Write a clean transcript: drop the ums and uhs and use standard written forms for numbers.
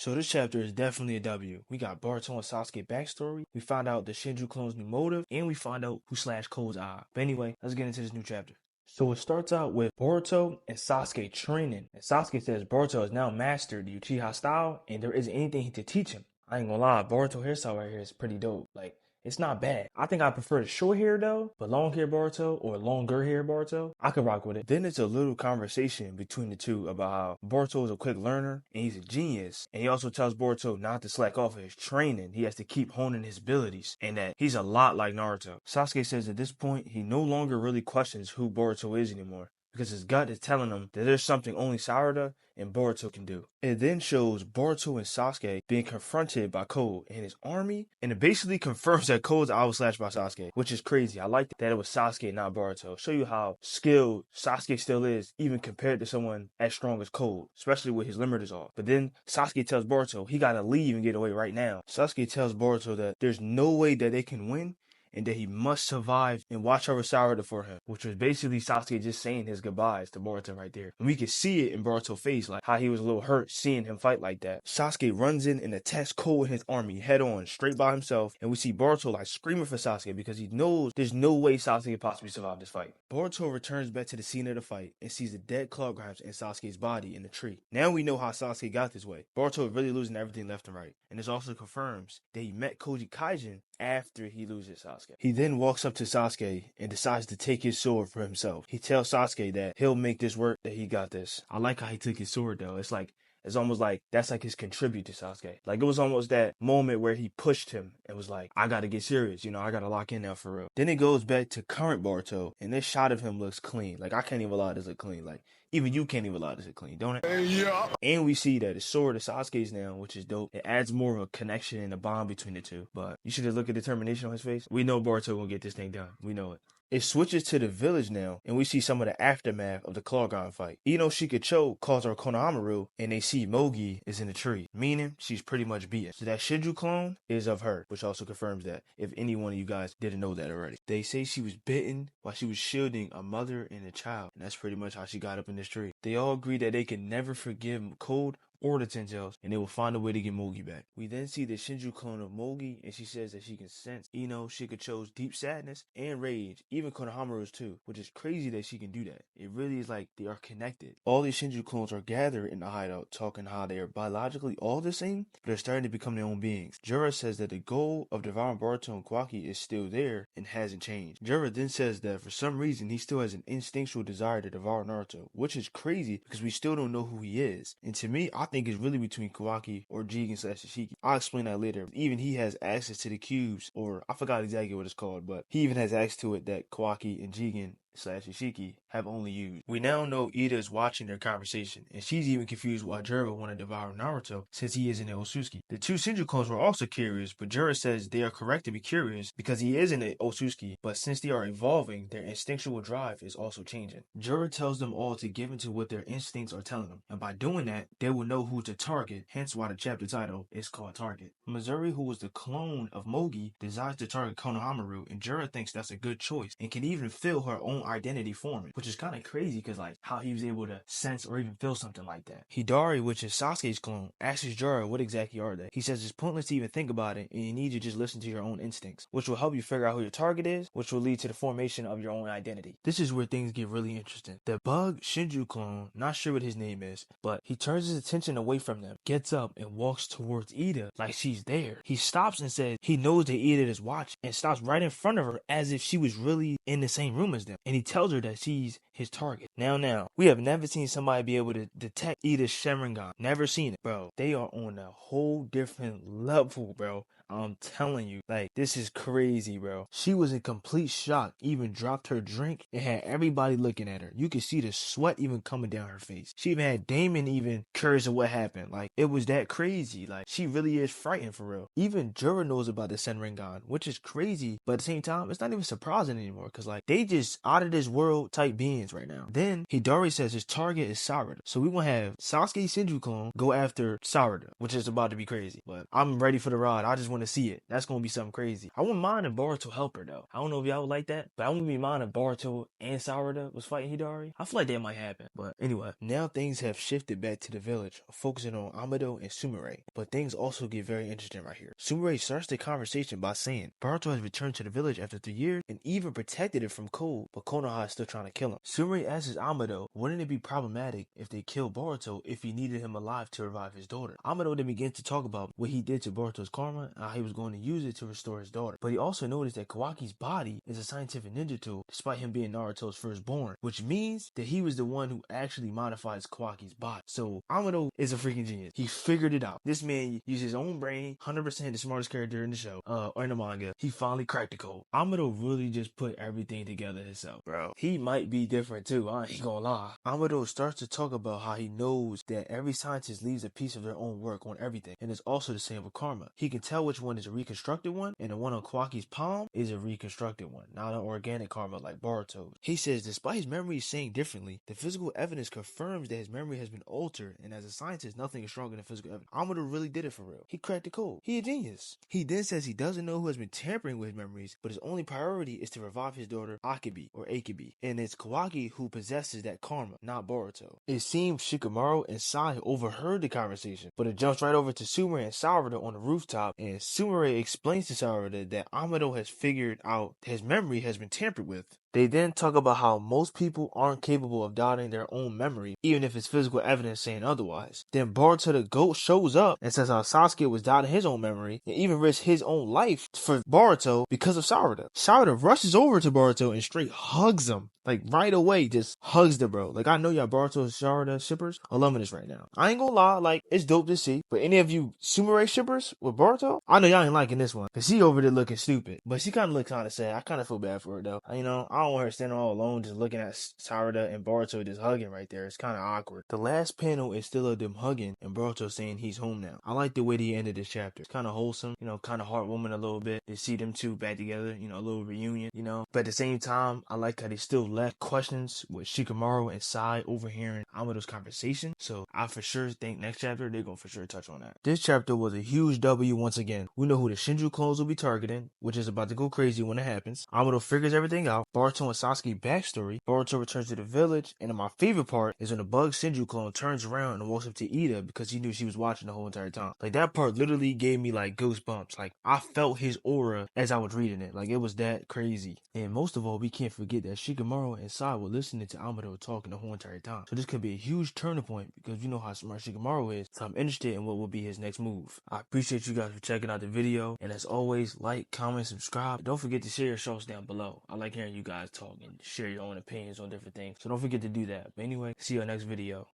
So this chapter is definitely a W. We got Boruto and Sasuke backstory, we find out the Shinju clone's new motive, and we find out who slashed Cold's eye. But anyway, let's get into this new chapter. So it starts out with Boruto and Sasuke training, and Sasuke says Boruto has now mastered the Uchiha style, and there isn't anything to teach him. I ain't gonna lie, Boruto hairstyle right here is pretty dope. Like, it's not bad. I think I prefer the short hair though, but long hair Boruto or longer hair Boruto, I could rock with it. Then it's a little conversation between the two about how Boruto is a quick learner and he's a genius. And he also tells Boruto not to slack off of his training. He has to keep honing his abilities and that he's a lot like Naruto. Sasuke says at this point, he no longer really questions who Boruto is anymore, because his gut is telling him that there's something only Sarada and Boruto can do. It then shows Boruto and Sasuke being confronted by Cold and his army, and it basically confirms that Cold's eye was slashed by Sasuke, which is crazy. I like that it was Sasuke, not Boruto. Show you how skilled Sasuke still is, even compared to someone as strong as Cold, especially with his limiters off. But then Sasuke tells Boruto he gotta leave and get away right now. Sasuke tells Boruto that there's no way that they can win, and that he must survive and watch over Sarada for him, which was basically Sasuke just saying his goodbyes to Boruto right there. And we could see it in Boruto's face, like how he was a little hurt seeing him fight like that. Sasuke runs in and attacks Cold and his army head on, straight by himself, and we see Boruto like screaming for Sasuke because he knows there's no way Sasuke could possibly survive this fight. Boruto returns back to the scene of the fight and sees the dead claw grabs in Sasuke's body in the tree. Now we know how Sasuke got this way. Boruto is really losing everything left and right, and this also confirms that he met Koji Kaijin after he loses Sasuke. He then walks up to Sasuke and decides to take his sword for himself. He tells Sasuke that he'll make this work, that he got this. I like how he took his sword though. It's almost like that's like his contribute to Sasuke. Like it was almost that moment where he pushed him and was like, I gotta get serious, I gotta lock in now for real. Then it goes back to current Boruto, and this shot of him looks clean. Like I can't even lie, this look clean. Like even you can't even lie, this look clean, don't it? Yeah. And we see that his sword is Sasuke's now, which is dope. It adds more of a connection and a bond between the two. But you should have looked at the determination on his face. We know Boruto gonna get this thing done. We know it. It switches to the village now, and we see some of the aftermath of the Clawgon fight. Ino Shikacho calls her Konohamaru, and they see Mogi is in the tree, meaning she's pretty much beaten. So that Shinju clone is of her, which also confirms that, if any one of you guys didn't know that already. They say she was bitten while she was shielding a mother and a child, and that's pretty much how she got up in this tree. They all agree that they can never forgive Cold or the Ten-Tails, and they will find a way to get Mogi back. We then see the Shinju clone of Mogi, and she says that she can sense Ino Shikacho's deep sadness and rage, even Konohamaru's too, which is crazy that she can do that. It really is like they are connected. All these Shinju clones are gathered in the hideout, talking how they are biologically all the same, but they're starting to become their own beings. Jura says that the goal of devouring Boruto and Kawaki is still there and hasn't changed. Jura then says that for some reason he still has an instinctual desire to devour Naruto, which is crazy because we still don't know who he is. And to me, I think it's really between Kawaki or Jigen / Ishiki. I'll explain that later. Even he has access to the cubes, or I forgot exactly what it's called, but he even has access to it that Kawaki and Jigen / Ishiki have only used. We now know Ida is watching their conversation, and she's even confused why Jura want to devour Naruto since he isn't an Otsutsuki. The two Shinju clones were also curious, but Jura says they are correct to be curious because he isn't an Otsutsuki, but since they are evolving, their instinctual drive is also changing. Jura tells them all to give into what their instincts are telling them, and by doing that, they will know who to target, hence why the chapter title is called Target. Missouri, who was the clone of Mogi, desires to target Konohamaru, and Jura thinks that's a good choice, and can even feel her own identity forming, which is kind of crazy because like how he was able to sense or even feel something like that. Hidari, which is Sasuke's clone, asks Jura what exactly are they. He says it's pointless to even think about it, and you need to just listen to your own instincts, which will help you figure out who your target is, which will lead to the formation of your own identity. This is where things get really interesting. The bug Shinju clone, not sure what his name is, but he turns his attention away from them, gets up and walks towards Ida like she's there. He stops and says he knows that Ida is watching, and stops right in front of her as if she was really in the same room as them, and he tells her that she's his target. Now, we have never seen somebody be able to detect Ida's Sharingan. Never seen it, bro. They are on a whole different level, bro. I'm telling you, like, this is crazy, bro. She was in complete shock, even dropped her drink and had everybody looking at her. You could see the sweat even coming down her face. She even had Damon even curious of what happened. Like, it was that crazy. Like, she really is frightened for real. Even Jura knows about the Senringan, which is crazy, but at the same time, it's not even surprising anymore, because like, they just out of this world type beings. aliens right now. Then Hidari says his target is Sarada. So we gonna have Sasuke Shinju clone go after Sarada, which is about to be crazy. But I'm ready for the ride. I just want to see it. That's gonna be something crazy. I wouldn't mind if Boruto help her though. I don't know if y'all would like that, but I wouldn't be mind if Boruto and Sarada was fighting Hidari. I feel like that might happen. But anyway, now things have shifted back to the village, focusing on Amado and Sumire. But things also get very interesting right here. Sumire starts the conversation by saying Boruto has returned to the village after 3 years and even protected it from cold, but Konoha is still trying to kill him. Sumire asks Amado, wouldn't it be problematic if they killed Boruto if he needed him alive to revive his daughter? Amado then begins to talk about what he did to Boruto's karma and how he was going to use it to restore his daughter. But he also noticed that Kawaki's body is a scientific ninja tool, despite him being Naruto's firstborn, which means that he was the one who actually modifies Kawaki's body. So Amado is a freaking genius. He figured it out. This man used his own brain, 100% the smartest character in the show, or in the manga. He finally cracked the code. Amado really just put everything together himself, bro. He might be different too, I ain't gonna lie. Amado starts to talk about how he knows that every scientist leaves a piece of their own work on everything, and it's also the same with karma. He can tell which one is a reconstructed one, and the one on Kawaki's palm is a reconstructed one, not an organic karma like Boruto. He says despite his memories saying differently, the physical evidence confirms that his memory has been altered, and as a scientist, nothing is stronger than physical evidence. Amado really did it for real. He cracked the code. He a genius. He then says he doesn't know who has been tampering with his memories, but his only priority is to revive his daughter Akibi, or Akibi, and it's Kawaki who possesses that karma, not Boruto. It seems Shikamaru and Sai overheard the conversation, but it jumps right over to Sumire and Sarada on the rooftop, and Sumire explains to Sarada that Amado has figured out his memory has been tampered with. They then talk about how most people aren't capable of doubting their own memory, even if it's physical evidence saying otherwise. Then Boruto the GOAT shows up and says how Sasuke was doubting his own memory and even risked his own life for Boruto because of Sarada. Sarada rushes over to Boruto and straight hugs him. Like right away, just hugs the bro. Like I know y'all Boruto and Sarada shippers are loving this right now. I ain't gonna lie, like it's dope to see. But any of you Sumire shippers with Boruto, I know y'all ain't liking this one. Cause she over there looking stupid. But she kinda look kinda sad. I kinda feel bad for her though. You know, I don't want her standing all alone just looking at Sarada and Boruto just hugging right there. It's kinda awkward. The last panel is still of them hugging and Boruto saying he's home now. I like the way they ended this chapter. It's kinda wholesome, you know, kinda heartwarming a little bit. To see them two back together, you know, a little reunion, you know. But at the same time, I like how they still left questions with Shikamaru and Sai overhearing Amado's conversation. So I for sure think next chapter they're gonna for sure touch on that. This chapter was a huge W once again. We know who the Shinju clones will be targeting, which is about to go crazy when it happens. Amado figures everything out. Boruto and Sasuke backstory. Boruto returns to the village, and my favorite part is when the bug Shinju clone turns around and walks up to Ida because he knew she was watching the whole entire time. Like that part literally gave me like goosebumps. Like I felt his aura as I was reading it. Like it was that crazy. And most of all, we can't forget that Shikamaru and Sai were listening to Amado talking the whole entire time. So this could be a huge turning point because you know how smart Shikamaru is. So I'm interested in what will be his next move. I appreciate you guys for checking out the video. And as always, like, comment, subscribe. Don't forget to share your thoughts down below. I like hearing you guys talk and share your own opinions on different things. So don't forget to do that. But anyway, see you in the next video.